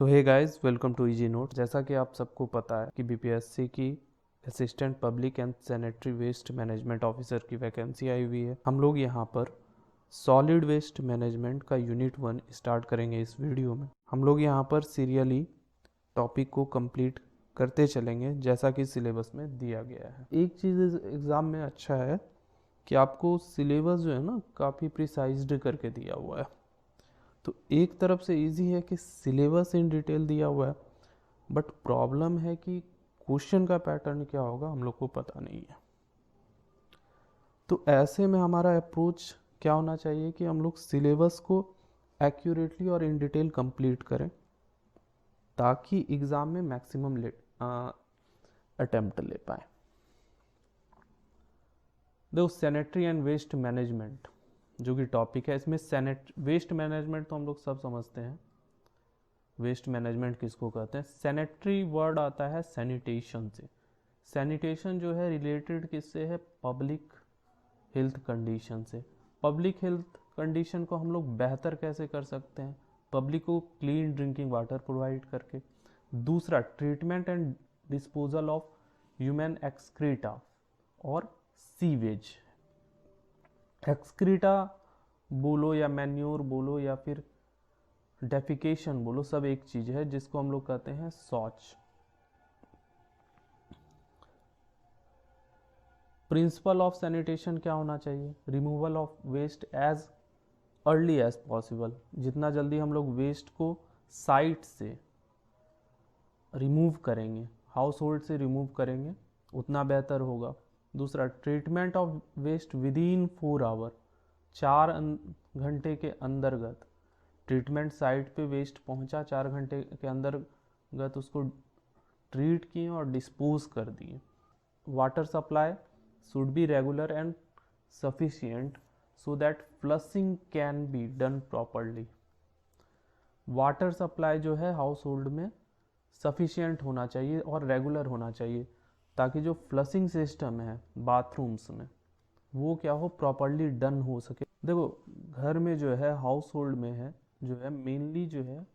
तो hey guys, welcome to easy note. जैसा कि आप सबको पता है कि बीपीएससी की assistant public and sanitary waste management officer की वैकेंसी आई हुई है। हम लोग यहाँ पर सॉलिड वेस्ट मैनेजमेंट का यूनिट 1 स्टार्ट करेंगे। इस वीडियो में हम लोग यहाँ पर सीरियली टॉपिक को कंप्लीट करते चलेंगे जैसा कि सिलेबस में दिया गया है। एक चीज़ एग्ज़ाम में अच्छा है कि आपको सिलेबस जो है ना काफ़ी प्रिसाइज्ड करके दिया हुआ है। तो एक तरफ से इजी है कि सिलेबस इन डिटेल दिया हुआ है, बट प्रॉब्लम है कि क्वेश्चन का पैटर्न क्या होगा हम लोग को पता नहीं है। तो ऐसे में हमारा अप्रोच क्या होना चाहिए कि हम लोग सिलेबस को एक्यूरेटली और इन डिटेल कंप्लीट करें ताकि एग्ज़ाम में मैक्सिमम अटेम्प्ट ले पाए। देखो, सैनिटरी एंड वेस्ट मैनेजमेंट जो कि टॉपिक है, इसमें वेस्ट मैनेजमेंट तो हम लोग सब समझते हैं। वेस्ट मैनेजमेंट किसको कहते हैं? सैनिटरी वर्ड आता है सैनिटेशन से। सैनिटेशन जो है रिलेटेड किससे है? पब्लिक हेल्थ कंडीशन से। पब्लिक हेल्थ कंडीशन को हम लोग बेहतर कैसे कर सकते हैं? पब्लिक को क्लीन ड्रिंकिंग वाटर प्रोवाइड करके। दूसरा, treatment and disposal of human excreta और सीवेज। एक्सक्रीटा बोलो या मैन्योर बोलो या फिर डेफिकेशन बोलो, सब एक चीज है जिसको हम लोग कहते हैं शौच। प्रिंसिपल ऑफ सैनिटेशन क्या होना चाहिए? Removal of waste as early as possible. जितना जल्दी हम लोग वेस्ट को साइट से रिमूव करेंगे, हाउस होल्ड से रिमूव करेंगे, उतना बेहतर होगा। दूसरा, treatment of waste within 4 hour. 4 घंटे के अंतर्गत ट्रीटमेंट साइट पे वेस्ट पहुंचा, 4 घंटे के अंतर्गत उसको ट्रीट किए और डिस्पोज कर दिए। Water supply should be regular and sufficient so that flushing can be done properly। Water supply जो है हाउस होल्ड में सफिशिएंट होना चाहिए और रेगुलर होना चाहिए ताकि जो फ्लशिंग सिस्टम है बाथरूम्स में वो क्या हो, प्रॉपरली डन हो सके। देखो, घर में जो है हाउस होल्ड में है जो है मेनली जो है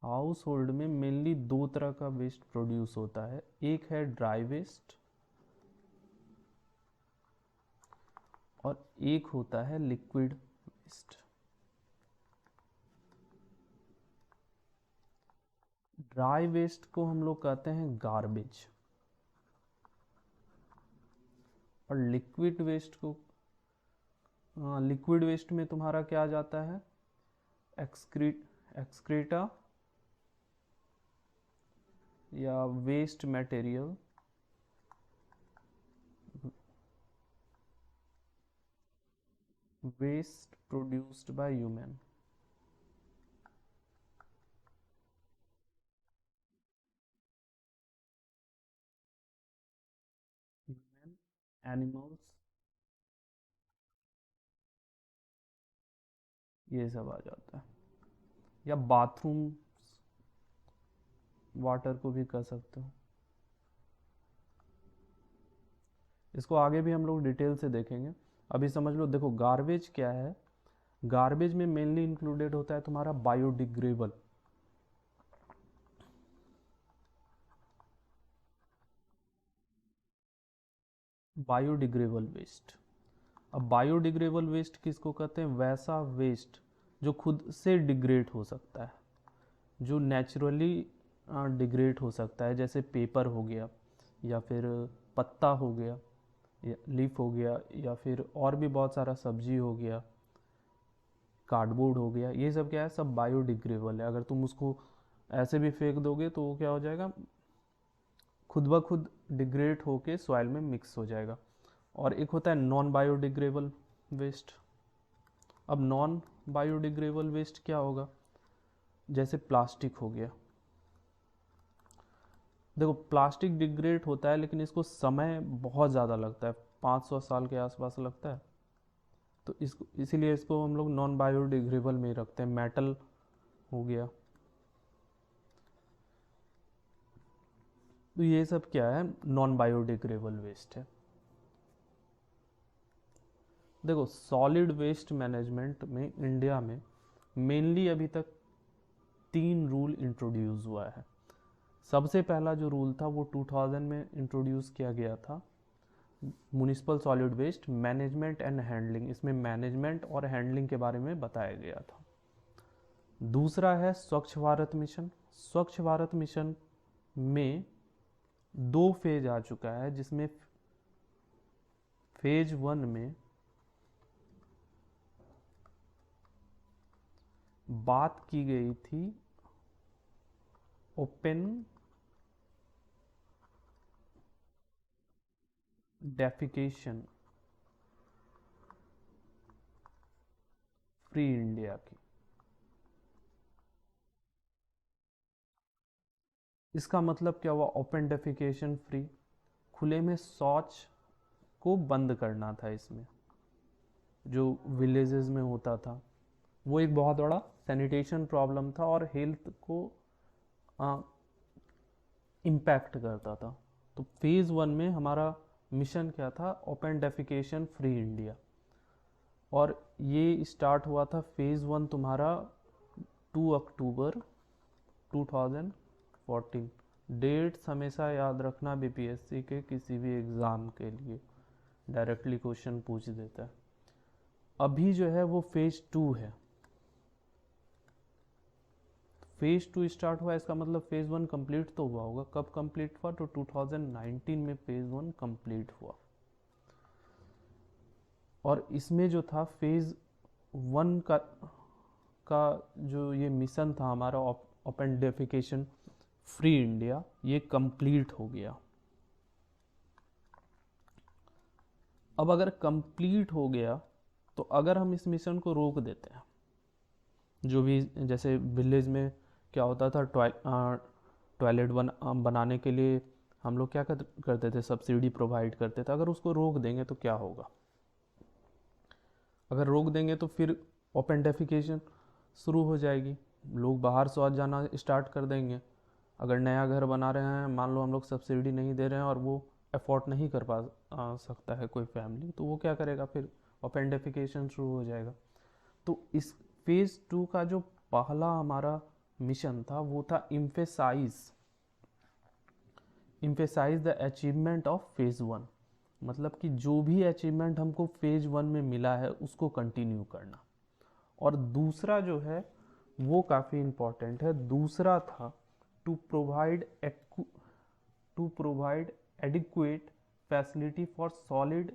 हाउस होल्ड में मेनली 2 तरह का वेस्ट प्रोड्यूस होता है। एक है ड्राई वेस्ट और एक होता है लिक्विड वेस्ट। ड्राई वेस्ट को हम लोग कहते हैं गार्बेज और लिक्विड वेस्ट में तुम्हारा क्या आ जाता है? एक्सक्रीटा या waste material, waste produced by human. Human, animals, ये सब आ जाता है। या बाथरूम वाटर को भी कह सकते हो। इसको आगे भी हम लोग डिटेल से देखेंगे, अभी समझ लो। देखो, गार्बेज क्या है? गार्बेज में मेनली इंक्लूडेड होता है तुम्हारा बायोडिग्रेडेबल। Biodegradable waste. अब बायोडिग्रेडेबल वेस्ट किसको कहते हैं? वैसा वेस्ट जो खुद से डिग्रेड हो सकता है, जो नेचुरली डिग्रेड हो सकता है, जैसे पेपर हो गया या फिर पत्ता हो गया या लीफ हो गया या फिर और भी बहुत सारा सब्जी हो गया, कार्डबोर्ड हो गया। ये सब क्या है? सब बायोडिग्रेडेबल है। अगर तुम उसको ऐसे भी फेंक दोगे तो वो क्या हो जाएगा? खुद ब खुद डिग्रेड होके सॉइल में मिक्स हो जाएगा। और एक होता है नॉन बायोडिग्रेडेबल वेस्ट। अब नॉन बायोडिग्रेडेबल वेस्ट क्या होगा? जैसे प्लास्टिक हो गया। देखो, प्लास्टिक डिग्रेड होता है लेकिन इसको समय बहुत ज़्यादा लगता है, 500 साल के आसपास लगता है। तो इसको इसीलिए इसको हम लोग नॉन बायोडिग्रेडेबल में ही रखते हैं। मेटल हो गया। तो ये सब क्या है? नॉन बायोडिग्रेडेबल वेस्ट है। देखो सॉलिड वेस्ट मैनेजमेंट में इंडिया में मेनली अभी तक 3 रूल इंट्रोड्यूस हुआ है। सबसे पहला जो रूल था वो 2000 में इंट्रोड्यूस किया गया था, municipal solid waste management and handling. इसमें मैनेजमेंट और हैंडलिंग के बारे में बताया गया था। दूसरा है स्वच्छ भारत मिशन। स्वच्छ भारत मिशन में 2 फेज आ चुका है, जिसमें फेज 1 में बात की गई थी ओपन डेफिकेशन फ्री इंडिया की। इसका मतलब क्या हुआ? ओपन डेफिकेशन फ्री, खुले में शौच को बंद करना था। इसमें जो विलेजेस में होता था वो एक बहुत बड़ा सैनिटेशन प्रॉब्लम था और हेल्थ को इम्पैक्ट करता था। तो फेज़ 1 में हमारा मिशन क्या था? Open defecation free India. और ये स्टार्ट हुआ था फेज़ 1 तुम्हारा 2 अक्टूबर 2014। डेट्स हमेशा याद रखना बीपीएससी के किसी भी एग्ज़ाम के लिए, डायरेक्टली क्वेश्चन पूछ देता है। अभी जो है वो फेज़ 2 है। फेज़ 2 स्टार्ट हुआ, इसका मतलब फेज़ 1 कंप्लीट तो हुआ होगा। कब कंप्लीट हुआ? तो 2019 में फेज़ 1 कंप्लीट हुआ। और इसमें जो था फेज़ 1 का जो ये मिशन था हमारा ओपन डेफिकेशन फ्री इंडिया, ये कंप्लीट हो गया। अब अगर कंप्लीट हो गया तो अगर हम इस मिशन को रोक देते हैं, जो भी जैसे विलेज में क्या होता था, टॉयलेट बनाने के लिए हम लोग क्या करते थे? सब्सिडी प्रोवाइड करते थे। अगर उसको रोक देंगे तो क्या होगा? अगर रोक देंगे तो फिर ओपन डेफिकेशन शुरू हो जाएगी, लोग बाहर शौच जाना स्टार्ट कर देंगे। अगर नया घर बना रहे हैं, मान लो हम लोग सब्सिडी नहीं दे रहे हैं और वो अफोर्ड नहीं कर सकता है कोई फैमिली, तो वो क्या करेगा? फिर ओपन डेफिकेशन शुरू हो जाएगा। तो इस फेज़ 2 का जो पहला हमारा मिशन था वो था emphasise the achievement of phase 1। मतलब कि जो भी अचीवमेंट हमको फेज़ 1 में मिला है उसको कंटिन्यू करना। और दूसरा जो है वो काफ़ी इम्पॉर्टेंट है। दूसरा था to provide to provide adequate facility for solid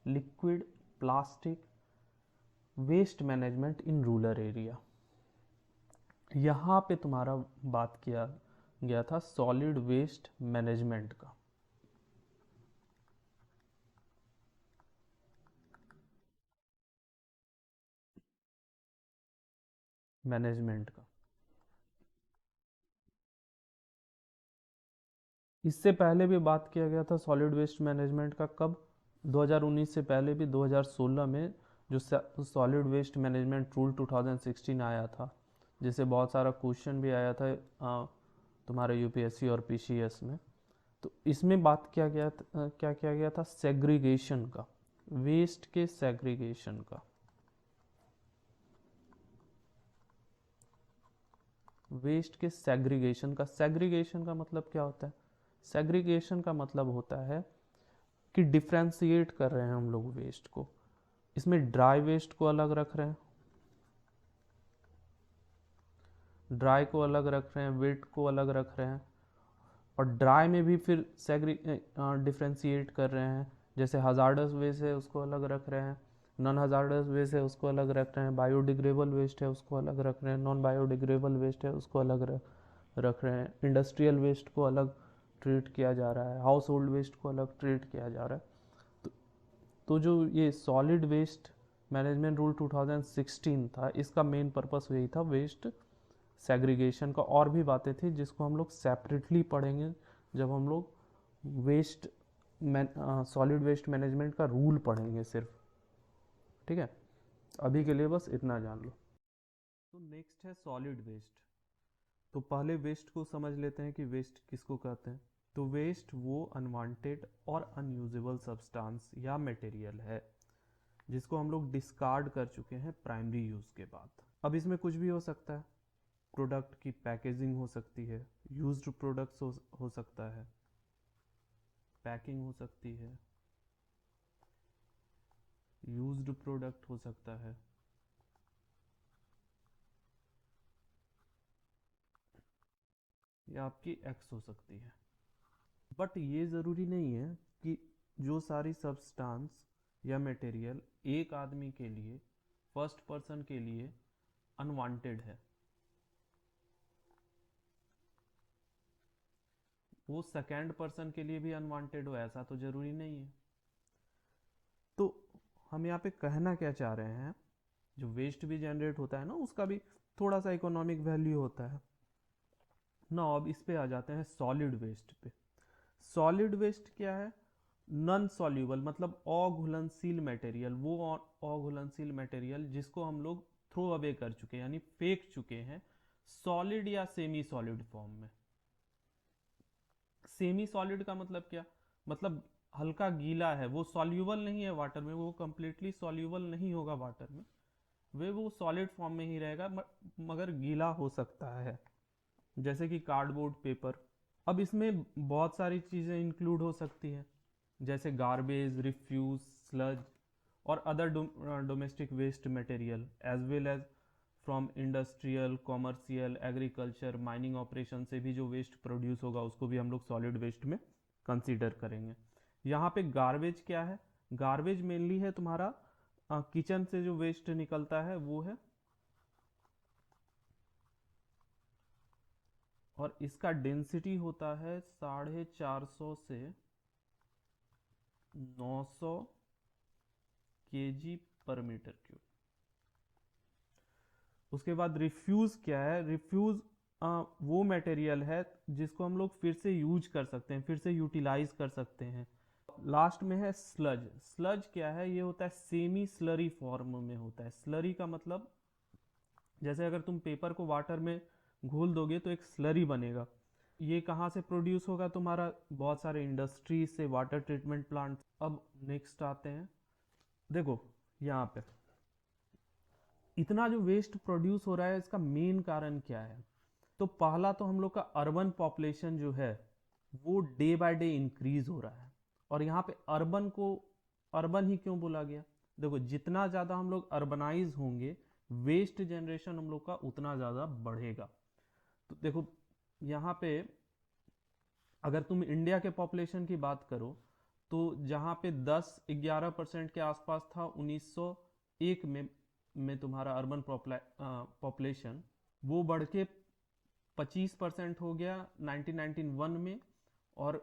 liquid plastic waste management in rural area. यहाँ पे तुम्हारा बात किया गया था सॉलिड वेस्ट मैनेजमेंट का। मैनेजमेंट का इससे पहले भी बात किया गया था सॉलिड वेस्ट मैनेजमेंट का। कब? 2019 से पहले भी 2016 में जो सॉलिड वेस्ट मैनेजमेंट रूल 2016 आया था, जिससे बहुत सारा क्वेश्चन भी आया था तुम्हारे यूपीएससी और पीसीएस में। तो इसमें बात क्या किया गया था? सेग्रीगेशन का, वेस्ट के सेग्रीगेशन का। वेस्ट के सेग्रीगेशन का मतलब क्या होता है? सेग्रीगेशन का मतलब होता है कि डिफ्रेंशिएट कर रहे हैं हम लोग वेस्ट को। इसमें ड्राई वेस्ट को अलग रख रहे हैं, ड्राई को अलग रख रहे हैं, वेट को अलग रख रहे हैं। और ड्राई में भी फिर डिफ्रेंशिएट कर रहे हैं। जैसे हजार्डस वेस्ट है उसको अलग रख रहे हैं, नॉन हजार्डस वेस्ट है उसको अलग रख रहे हैं, बायोडिग्रेडेबल वेस्ट है उसको अलग रख रहे हैं, नॉन बायोडिग्रेडेबल वेस्ट है उसको अलग रख रहे हैं, इंडस्ट्रियल वेस्ट को अलग ट्रीट किया जा रहा है, हाउस होल्ड वेस्ट को अलग ट्रीट किया जा रहा है। तो जो ये सॉलिड वेस्ट मैनेजमेंट रूल 2016 था, इसका मेन पर्पस यही था वेस्ट सेग्रीगेशन का। और भी बातें थी जिसको हम लोग सेपरेटली पढ़ेंगे जब हम लोग वेस्ट सॉलिड वेस्ट मैनेजमेंट का रूल पढ़ेंगे सिर्फ। ठीक है, अभी के लिए बस इतना जान लो। तो नेक्स्ट है सॉलिड वेस्ट। तो पहले वेस्ट को समझ लेते हैं कि वेस्ट किसको कहते हैं। तो वेस्ट वो अनवांटेड और अनयूजेबल सब्सटेंस या मटेरियल है जिसको हम लोग डिस्कार्ड कर चुके हैं प्राइमरी यूज़ के बाद। अब इसमें कुछ भी हो सकता है, प्रोडक्ट की पैकेजिंग हो सकती है, यूज्ड प्रोडक्ट्स हो सकता है, पैकिंग हो सकती है, यूज्ड प्रोडक्ट हो सकता है, या आपकी एक्स हो सकती है। बट ये ज़रूरी नहीं है कि जो सारी सब्सटेंस या मटेरियल एक आदमी के लिए, फर्स्ट पर्सन के लिए अनवांटेड है, वो सेकेंड पर्सन के लिए भी अनवांटेड हो, ऐसा तो ज़रूरी नहीं है। तो हम यहाँ पे कहना क्या चाह रहे हैं, जो वेस्ट भी जनरेट होता है ना, उसका भी थोड़ा सा इकोनॉमिक वैल्यू होता है ना। अब इस पे आ जाते हैं सॉलिड वेस्ट पे। सॉलिड वेस्ट क्या है? नॉन सॉल्यूबल, मतलब अघुलनशील मटेरियल, वो अघुलनशील मटेरियल जिसको हम लोग थ्रो अवे कर चुके हैं, यानी फेंक चुके हैं, सॉलिड या सेमी सॉलिड फॉर्म में। सेमी सॉलिड का मतलब क्या? मतलब हल्का गीला है, वो सॉल्यूबल नहीं है वाटर में, वो कंप्लीटली सॉल्यूबल नहीं होगा वाटर में, वो सॉलिड फॉर्म में ही रहेगा, मगर गीला हो सकता है, जैसे कि कार्डबोर्ड, पेपर। अब इसमें बहुत सारी चीज़ें इंक्लूड हो सकती हैं, जैसे गार्बेज, रिफ्यूज, स्लज और other domestic waste material, as well as from industrial, commercial, agriculture, mining operation से भी जो वेस्ट प्रोड्यूस होगा उसको भी हम लोग सॉलिड वेस्ट में कंसीडर करेंगे। यहाँ पे गार्बेज क्या है? गार्बेज मेनली है तुम्हारा किचन से जो वेस्ट निकलता है वो है, और इसका डेंसिटी होता है 450 से 900 kg पर मीटर क्यूब। उसके बाद रिफ्यूज क्या है? रिफ्यूज वो मटेरियल है जिसको हम लोग फिर से यूज कर सकते हैं, फिर से यूटिलाइज कर सकते हैं। लास्ट में है स्लज। स्लज क्या है? ये होता है सेमी स्लरी फॉर्म में होता है। स्लरी का मतलब, जैसे अगर तुम पेपर को वाटर में घोल दोगे तो एक स्लरी बनेगा। ये कहाँ से प्रोड्यूस होगा? तुम्हारा बहुत सारे इंडस्ट्रीज से, वाटर ट्रीटमेंट प्लांट। अब नेक्स्ट आते हैं, देखो यहाँ पे इतना जो वेस्ट प्रोड्यूस हो रहा है, इसका मेन कारण क्या है? तो पहला तो हम लोग का अर्बन पॉपुलेशन जो है वो डे बाय डे इंक्रीज हो रहा है। और यहाँ पे अर्बन को अर्बन ही क्यों बोला गया? देखो, जितना ज़्यादा हम लोग अर्बनाइज होंगे, वेस्ट जनरेशन हम लोग का उतना ज़्यादा बढ़ेगा। तो देखो यहाँ पे अगर तुम इंडिया के पॉपुलेशन की बात करो, तो जहाँ पे 10-11% के आसपास था 1901 में तुम्हारा अर्बन पॉपुलेशन, वो बढ़ के 25% हो गया 1991 में, और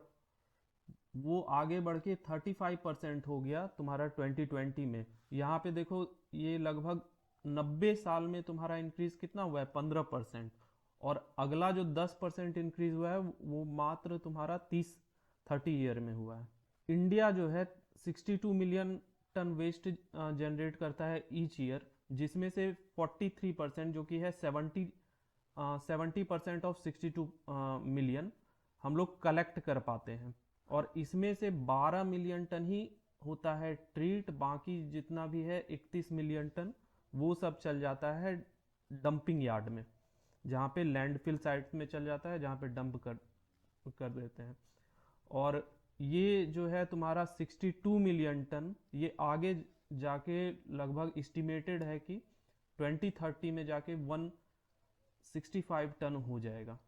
वो आगे बढ़ के 35% हो गया तुम्हारा 2020 में। यहाँ पे देखो, ये लगभग 90 साल में तुम्हारा इंक्रीज कितना हुआ है? 15%। और अगला जो 10% इंक्रीज हुआ है वो मात्र तुम्हारा 30 ईयर में हुआ है। इंडिया जो है 62 मिलियन टन वेस्ट जनरेट करता है ईच ईयर, जिसमें से 43%, जो कि है 70% ऑफ 62 मिलियन, हम लोग कलेक्ट कर पाते हैं। और इसमें से 12 मिलियन टन ही होता है ट्रीट, बाकी जितना भी है 31 मिलियन टन वो सब चल जाता है डंपिंग यार्ड में, जहाँ पे लैंडफिल साइट में चल जाता है, जहाँ पे डंप कर देते हैं। और ये जो है तुम्हारा 62 मिलियन टन, ये आगे जाके लगभग एस्टिमेटेड है कि 2030 में जाके 165 टन हो जाएगा।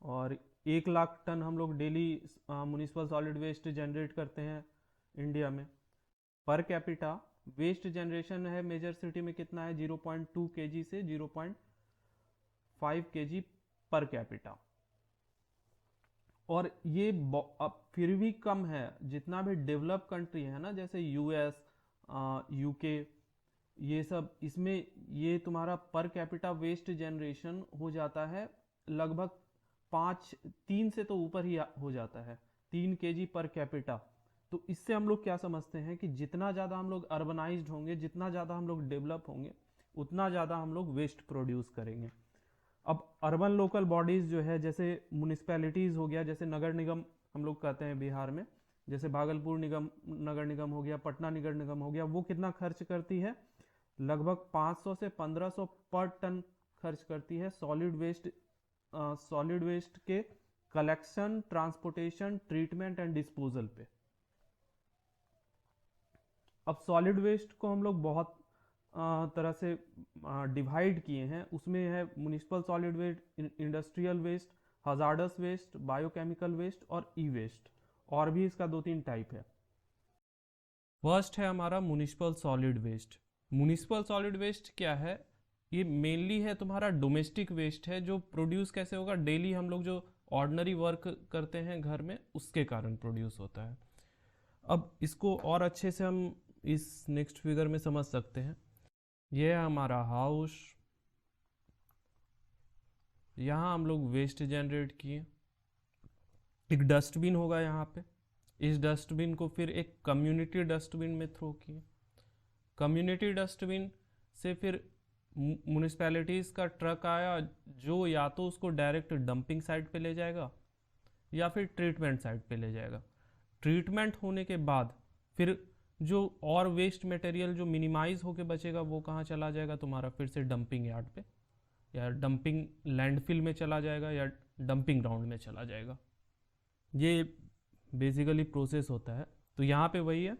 और 1 लाख टन हम लोग daily municipal solid waste generate करते हैं इंडिया में। पर कैपिटा वेस्ट जनरेशन है मेजर सिटी में कितना है? 0.2 kg से 0.5 kg पर कैपिटा। और ये अब फिर भी कम है, जितना भी डेवलप कंट्री है ना, जैसे यूएस, यूके, ये सब, इसमें ये तुम्हारा पर कैपिटा वेस्ट जनरेशन हो जाता है लगभग 3 से तो ऊपर ही हो जाता है, 3 kg पर कैपिटा। तो इससे हम लोग क्या समझते हैं कि जितना ज़्यादा हम लोग अर्बनाइज्ड होंगे, जितना ज़्यादा हम लोग डेवलप होंगे, उतना ज़्यादा हम लोग वेस्ट प्रोड्यूस करेंगे। अब अर्बन लोकल बॉडीज़ जो है, जैसे म्यूनिसपैलिटीज़ हो गया, जैसे नगर निगम हम लोग कहते हैं बिहार में, जैसे भागलपुर निगम नगर निगम हो गया, पटना नगर निगम हो गया, वो कितना खर्च करती है? लगभग 500 से 1500 पर टन खर्च करती है सॉलिड वेस्ट के collection, transportation, treatment and disposal पे। अब सॉलिड वेस्ट को हम लोग बहुत तरह से डिवाइड किए हैं। उसमें है municipal solid waste, industrial waste, hazardous waste, biochemical waste और ई वेस्ट। और भी इसका 2-3 टाइप है। फर्स्ट है हमारा municipal solid waste. Municipal solid waste क्या है? ये मेनली है तुम्हारा डोमेस्टिक वेस्ट है, जो प्रोड्यूस कैसे होगा? डेली हम लोग जो ऑर्डिनरी वर्क करते हैं घर में, उसके कारण प्रोड्यूस होता है। अब इसको और अच्छे से हम इस नेक्स्ट फिगर में समझ सकते हैं। ये है हमारा हाउस, यहाँ हम लोग वेस्ट जनरेट किए। एक डस्टबिन होगा यहाँ पे, इस डस्टबिन को फिर एक कम्युनिटी डस्टबिन में थ्रो किए। कम्युनिटी डस्टबिन से फिर म्यूनिसपैलिटीज़ का ट्रक आया, जो या तो उसको डायरेक्ट डंपिंग साइट पे ले जाएगा या फिर ट्रीटमेंट साइट पे ले जाएगा। ट्रीटमेंट होने के बाद फिर जो और वेस्ट मटेरियल जो मिनिमाइज होके बचेगा वो कहाँ चला जाएगा? तुम्हारा फिर से डंपिंग यार्ड पे, या डंपिंग लैंडफिल में चला जाएगा, या डंपिंग ग्राउंड में चला जाएगा। ये बेसिकली प्रोसेस होता है। तो यहाँ पे वही है।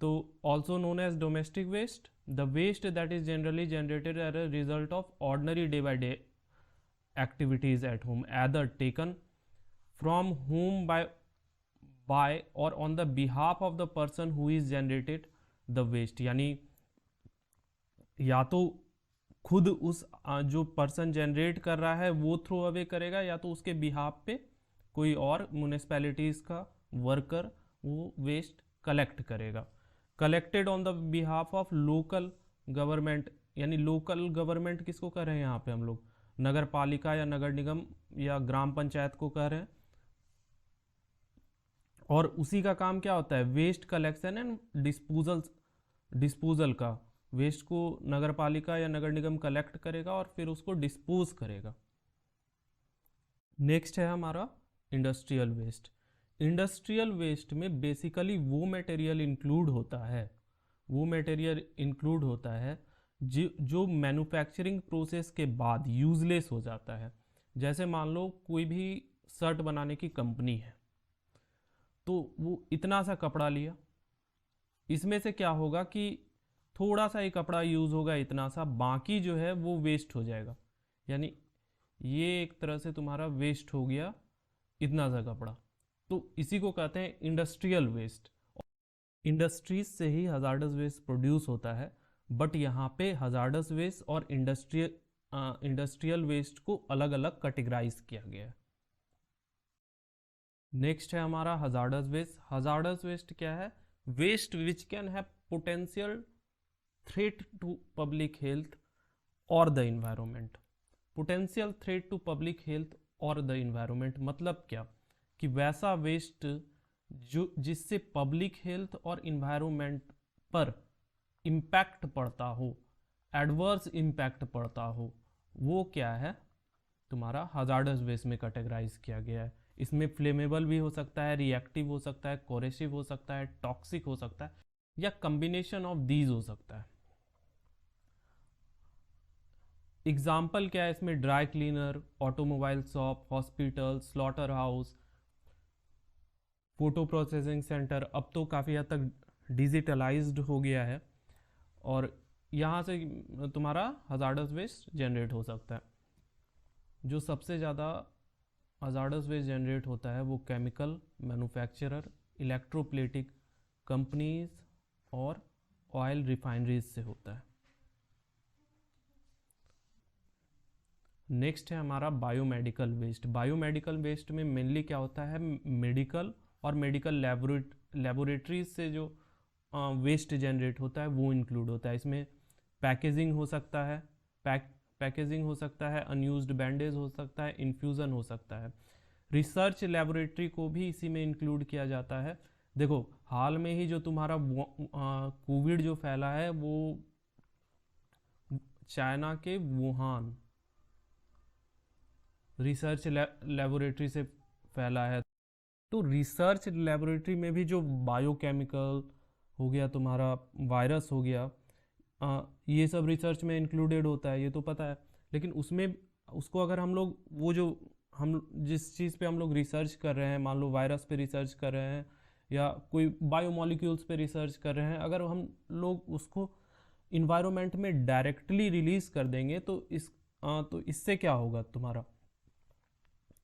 तो also known as domestic waste, the waste that is generally generated as a result of ordinary day by day activities at home, either taken from whom by or on the behalf of the person who is generated the waste। यानी या तो खुद उस जो person generate कर रहा है वो थ्रो अवे करेगा, या तो उसके बिहाफ पे कोई और म्यूनिसपैलिटीज़ का वर्कर वो वेस्ट कलेक्ट करेगा। Collected on the behalf of local government, यानी लोकल गवर्नमेंट किसको कह रहे हैं यहाँ पे हम लोग? नगर पालिका या नगर निगम या ग्राम पंचायत को कह रहे हैं। और उसी का काम क्या होता है? वेस्ट कलेक्शन एंड डिस्पोजल का। वेस्ट को नगर पालिका या नगर निगम कलेक्ट करेगा और फिर उसको डिस्पोज करेगा। नेक्स्ट है हमारा इंडस्ट्रियल वेस्ट। इंडस्ट्रियल वेस्ट में बेसिकली वो मटेरियल इंक्लूड होता है जो मैन्युफैक्चरिंग प्रोसेस के बाद यूजलेस हो जाता है। जैसे मान लो कोई भी शर्ट बनाने की कंपनी है, तो वो इतना सा कपड़ा लिया, इसमें से क्या होगा कि थोड़ा सा ही कपड़ा यूज़ होगा, इतना सा, बाकी जो है वो वेस्ट हो जाएगा। यानी ये एक तरह से तुम्हारा वेस्ट हो गया, इतना सा कपड़ा। तो इसी को कहते हैं इंडस्ट्रियल वेस्ट। इंडस्ट्रीज से ही हजार्डस वेस्ट प्रोड्यूस होता है, बट यहाँ पे हजार्डस वेस्ट और इंडस्ट्रियल वेस्ट को अलग अलग कैटेगराइज किया गया है। नेक्स्ट है हमारा हजार्डस वेस्ट। हजार्डस वेस्ट क्या है? Waste which can have potential threat to public health और the environment. Potential threat to public health और द इन्वायरमेंट मतलब क्या? कि वैसा वेस्ट जो जिससे पब्लिक हेल्थ और इन्वायरमेंट पर इम्पैक्ट पड़ता हो, एडवर्स इम्पैक्ट पड़ता हो, वो क्या है? तुम्हारा हजार्डस वेस्ट में कैटेगराइज किया गया है। इसमें फ्लेमेबल भी हो सकता है, रिएक्टिव हो सकता है, कोरेसिव हो सकता है, टॉक्सिक हो सकता है, या कम्बिनेशन ऑफ दीज हो सकता है। एग्जाम्पल क्या है इसमें? Dry cleaner, automobile shop, hospital, slaughter house, photo processing centre. अब तो काफ़ी हद तक डिजिटलाइज्ड हो गया है और यहाँ से तुम्हारा हजार्डस वेस्ट जनरेट हो सकता है। जो सबसे ज़्यादा हजार्डस वेस्ट जनरेट होता है वो केमिकल मैन्युफैक्चरर, इलेक्ट्रोप्लेटिक कंपनीज और ऑयल रिफाइनरीज से होता है। नेक्स्ट है हमारा बायोमेडिकल वेस्ट। बायोमेडिकल वेस्ट में मेनली क्या होता है? मेडिकल और मेडिकल लेबोरेटरीज से जो वेस्ट जनरेट होता है वो इंक्लूड होता है। इसमें पैकेजिंग हो सकता है, पैकेजिंग हो सकता है, अनयूज्ड बैंडेज हो सकता है, इन्फ्यूज़न हो सकता है। रिसर्च लेबोरेटरी को भी इसी में इंक्लूड किया जाता है। देखो हाल में ही जो तुम्हारा कोविड जो फैला है वो चाइना के वुहान रिसर्च लेबोरेटरी से फैला है। तो रिसर्च लेबोरेटरी में भी जो बायोकेमिकल हो गया, तुम्हारा वायरस हो गया, ये सब रिसर्च में इंक्लूडेड होता है, ये तो पता है। लेकिन उसमें उसको अगर हम लोग वो जो हम जिस चीज़ पे हम लोग रिसर्च कर रहे हैं, मान लो वायरस पे रिसर्च कर रहे हैं या कोई बायोमोलिक्यूल्स पे रिसर्च कर रहे हैं, अगर हम लोग उसको इन्वायरमेंट में डायरेक्टली रिलीज कर देंगे तो इससे क्या होगा, तुम्हारा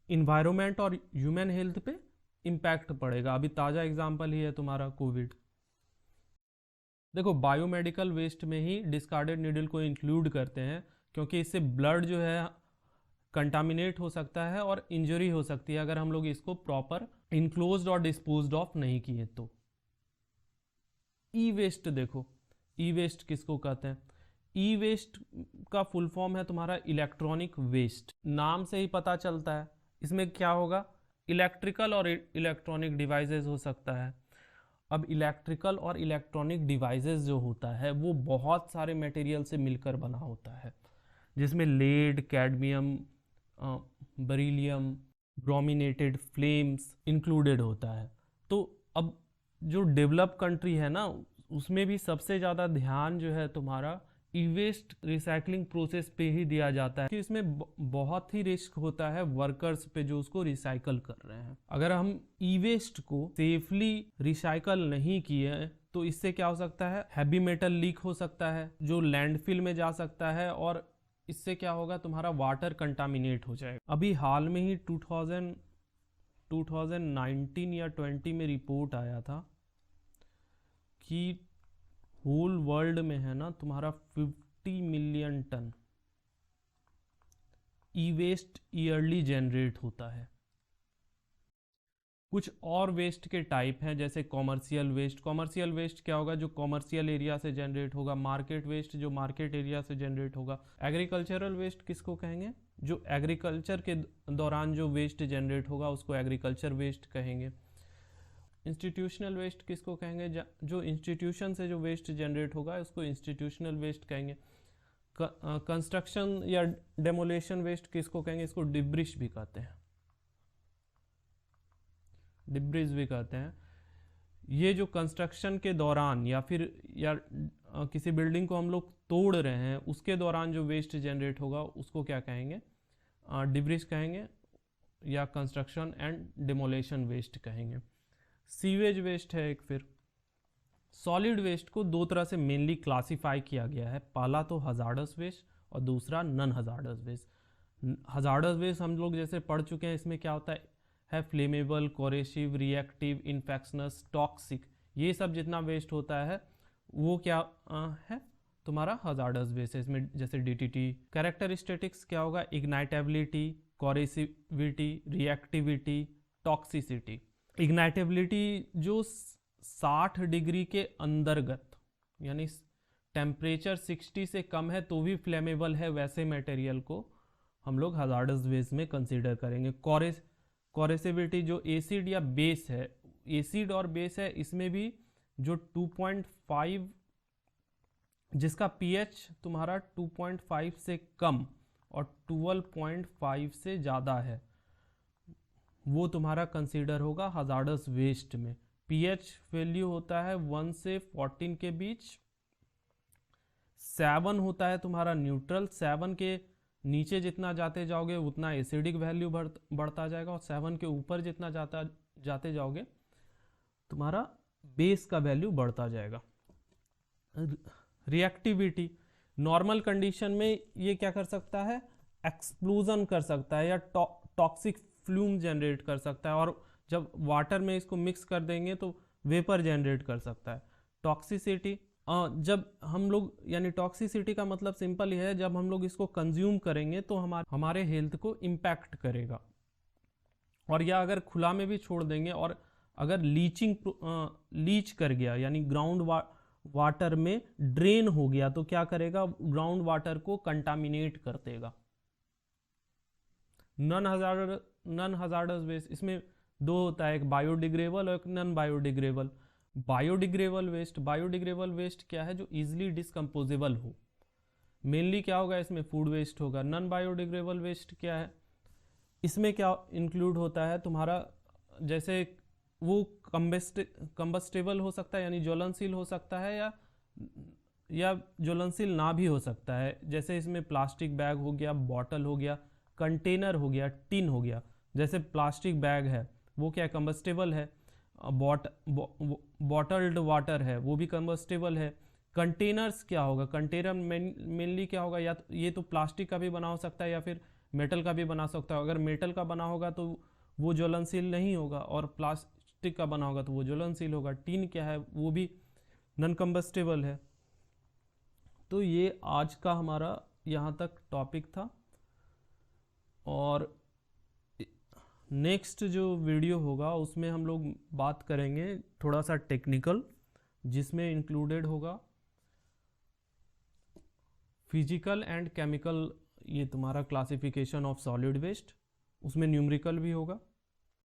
इन्वायरमेंट और ह्यूमन हेल्थ पे इम्पैक्ट पड़ेगा। अभी ताज़ा एग्जांपल ही है तुम्हारा कोविड। देखो, बायोमेडिकल वेस्ट में ही डिस्कार्डेड नीडल को इंक्लूड करते हैं, क्योंकि इससे ब्लड जो है कंटामिनेट हो सकता है और इंजरी हो सकती है अगर हम लोग इसको प्रॉपर इनक्लोज्ड और डिस्पोज्ड ऑफ नहीं किए तो। ई वेस्ट देखो, ई वेस्ट किसको कहते हैं? ई वेस्ट का फुल फॉर्म है तुम्हारा इलेक्ट्रॉनिक वेस्ट। नाम से ही पता चलता है इसमें क्या होगा, इलेक्ट्रिकल और इलेक्ट्रॉनिक डिवाइसेस हो सकता है। अब इलेक्ट्रिकल और इलेक्ट्रॉनिक डिवाइसेस जो होता है वो बहुत सारे मटेरियल से मिलकर बना होता है, जिसमें lead, cadmium, beryllium, brominated flames included होता है। तो अब जो डेवलप कंट्री है ना, उसमें भी सबसे ज़्यादा ध्यान जो है तुम्हारा ई वेस्ट रिसाइकलिंग प्रोसेस पे ही दिया जाता है, कि इसमें बहुत ही रिस्क होता है वर्कर्स पे जो उसको रिसाइकल कर रहे हैं। अगर हम ई वेस्ट को सेफली रिसाइकल नहीं किए तो इससे क्या हो सकता है, हैवी मेटल लीक हो सकता है जो लैंडफिल में जा सकता है, और इससे क्या होगा, तुम्हारा वाटर कंटामिनेट हो जाएगा। अभी हाल में ही 2019 या 20 में रिपोर्ट आया था कि होल वर्ल्ड में है ना तुम्हारा 50 मिलियन टन ई वेस्ट ईयरली जनरेट होता है। कुछ और वेस्ट के टाइप हैं, जैसे कॉमर्शियल वेस्ट। कॉमर्शियल वेस्ट क्या होगा, जो कॉमर्शियल एरिया से जनरेट होगा। मार्केट वेस्ट, जो मार्केट एरिया से जनरेट होगा। एग्रीकल्चरल वेस्ट किसको कहेंगे, जो एग्रीकल्चर के दौरान जो वेस्ट जनरेट होगा उसको एग्रीकल्चर वेस्ट कहेंगे। इंस्टीट्यूशनल वेस्ट किसको कहेंगे, जो इंस्टीट्यूशन से जो वेस्ट जनरेट होगा उसको इंस्टीट्यूशनल वेस्ट कहेंगे। कंस्ट्रक्शन या डेमोलेशन वेस्ट किसको कहेंगे, इसको डिब्रिश भी कहते हैं, डिब्रिज भी कहते हैं। ये जो कंस्ट्रक्शन के दौरान या किसी बिल्डिंग को हम लोग तोड़ रहे हैं उसके दौरान जो वेस्ट जनरेट होगा उसको क्या कहेंगे, डिब्रिज कहेंगे या कंस्ट्रक्शन एंड डिमोलेशन वेस्ट कहेंगे। सीवेज वेस्ट है एक। फिर सॉलिड वेस्ट को दो तरह से मेनली क्लासिफाई किया गया है, पहला तो हजार्डस वेस्ट और दूसरा non hazardous waste. Hazardous waste हम लोग जैसे पढ़ चुके हैं, इसमें क्या होता है flammable, coercive, reactive, infections, toxic, ये सब जितना वेस्ट होता है वो क्या है तुम्हारा हजार्डस वेस्ट है। इसमें जैसे डीटीटी। कैरेक्टरिस्टिक्स क्या होगा, इग्नाइटेबिलिटी, कोरेसिविटी, रिएक्टिविटी, टॉक्सिसिटी। इग्नाइटेबिलिटी जो 60 डिग्री के अंतर्गत, यानी टेम्परेचर 60 से कम है तो भी फ्लेमेबल है, वैसे मटेरियल को हम लोग हजार्डस वेस्ट में कंसीडर करेंगे। कोरेसिविटी जो एसिड या बेस है, एसिड और बेस है, इसमें भी जो 2.5 जिसका पीएच तुम्हारा 2.5 से कम और 12.5 से ज़्यादा है वो तुम्हारा कंसीडर होगा हजार्डस वेस्ट में। पीएच वैल्यू होता है 1 से 14 के बीच। 7 होता है तुम्हारा न्यूट्रल, 7 के नीचे जितना जाते जाओगे उतना एसिडिक वैल्यू बढ़ता जाएगा, और 7 के ऊपर जितना जाते जाओगे तुम्हारा बेस का वैल्यू बढ़ता जाएगा। रिएक्टिविटी, नॉर्मल कंडीशन में ये क्या कर सकता है, एक्सप्लोजन कर सकता है या टॉक्सिक फ्लूम जनरेट कर सकता है, और जब वाटर में इसको मिक्स कर देंगे तो वेपर जनरेट कर सकता है। टॉक्सिसिटी, जब हम लोग, यानी टॉक्सिसिटी का मतलब सिंपल ही है, जब हम लोग इसको कंज्यूम करेंगे तो हमारे हेल्थ को इम्पैक्ट करेगा। और या अगर खुला में भी छोड़ देंगे और अगर लीच कर गया, यानी ग्राउंड वाटर में ड्रेन हो गया तो क्या करेगा, ग्राउंड वाटर को कंटामिनेट कर देगा। नॉन हजार्डस वेस्ट, इसमें दो होता है, एक बायोडिग्रेडेबल और एक नॉन बायोडिग्रेडेबल। बायोडिग्रेडेबल वेस्ट क्या है, जो इजीली डिस्कम्पोजेबल हो। मेनली क्या होगा, इसमें फूड वेस्ट होगा। नॉन बायोडिग्रेडेबल वेस्ट क्या है, इसमें क्या इंक्लूड होता है तुम्हारा जैसे वो कंबस्टेबल हो सकता है यानी ज्वलनशील हो सकता है, या ज्वलनशील ना भी हो सकता है। जैसे इसमें प्लास्टिक बैग हो गया, बॉटल हो गया, कंटेनर हो गया, टिन हो गया। जैसे प्लास्टिक बैग है वो क्या कंबस्टेबल है, बॉटल्ड वाटर है वो भी कंबस्टेबल है। कंटेनर्स क्या होगा, कंटेनर मेनली क्या होगा, या तो ये तो प्लास्टिक का भी बना हो सकता है या फिर मेटल का भी बना सकता है। अगर मेटल का बना होगा तो वो ज्वलनशील नहीं होगा, और प्लास्टिक का बना होगा तो वो ज्वलनशील होगा। टिन क्या है, वो भी नॉन कंबस्टेबल है। तो ये आज का हमारा यहाँ तक टॉपिक था, और नेक्स्ट जो वीडियो होगा उसमें हम लोग बात करेंगे थोड़ा सा टेक्निकल, जिसमें इंक्लूडेड होगा फिजिकल एंड केमिकल, ये तुम्हारा क्लासिफिकेशन ऑफ सॉलिड वेस्ट, उसमें न्यूमेरिकल भी होगा।